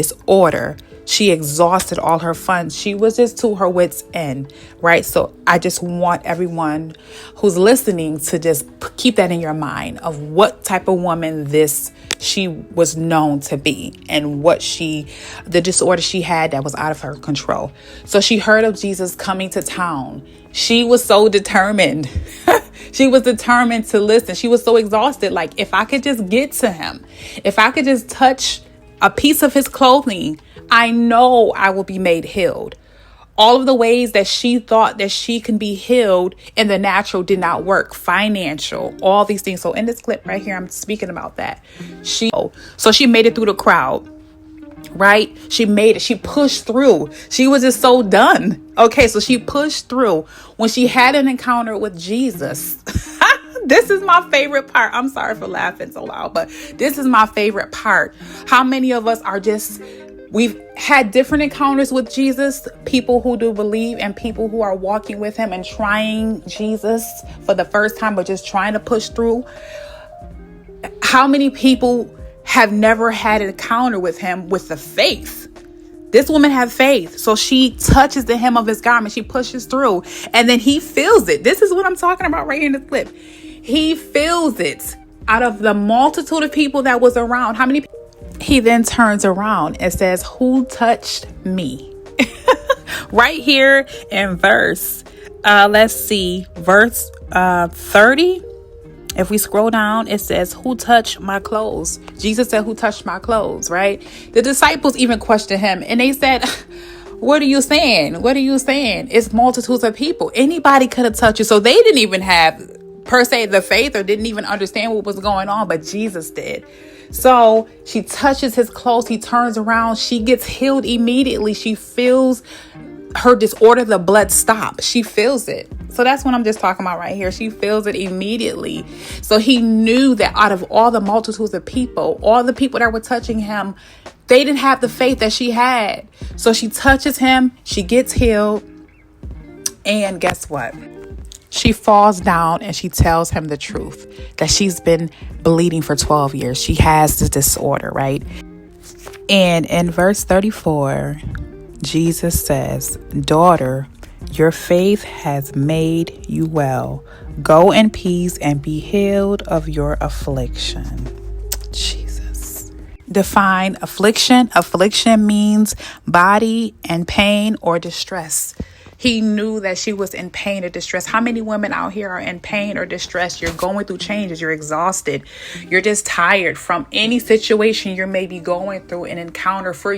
disorder. She exhausted all her funds. She was just to her wits' end, right? So I just want everyone who's listening to just keep that in your mind of what type of woman she was known to be, and the disorder she had that was out of her control. So she heard of Jesus coming to town. She was so determined. She was determined to listen. She was so exhausted. Like, if I could just get to him, if I could just touch a piece of his clothing, I know I will be made healed. All of the ways that she thought that she can be healed in the natural did not work. Financial, all these things. So in this clip right here, I'm speaking about that. So she made it through the crowd, right? She made it. She pushed through. She was just so done. Okay, so she pushed through. When she had an encounter with Jesus, this is my favorite part. I'm sorry for laughing so loud, but this is my favorite part. How many of us we've had different encounters with Jesus, people who do believe and people who are walking with him and trying Jesus for the first time, but just trying to push through. How many people have never had an encounter with him with the faith? This woman had faith. So she touches the hem of his garment. She pushes through, and then he feels it. This is what I'm talking about right here in the clip. He feels it out of the multitude of people that was around. How many people? He then turns around and says, "Who touched me?" Right here in verse 30. If we scroll down, it says, "Who touched my clothes?" Jesus said, "Who touched my clothes?" Right? The disciples even questioned him, and they said, "What are you saying? What are you saying? It's multitudes of people. Anybody could have touched you." So they didn't even have, per se, the faith, or didn't even understand what was going on, but Jesus did. So she touches his clothes. He turns around. She gets healed immediately. She feels her disorder, the blood stop. She feels it. So that's what I'm just talking about right here. She feels it immediately. So he knew that out of all the multitudes of people, all the people that were touching him, they didn't have the faith that she had. So she touches him. She gets healed. And guess what? She falls down and she tells him the truth, that she's been bleeding for 12 years. She has this disorder, right? And in verse 34, Jesus says, "Daughter, your faith has made you well. Go in peace and be healed of your affliction." Jesus. Define affliction. Affliction means body and pain or distress. He knew that she was in pain or distress. How many women out here are in pain or distress? You're going through changes. You're exhausted. You're just tired from any situation you may be going through, an encounter for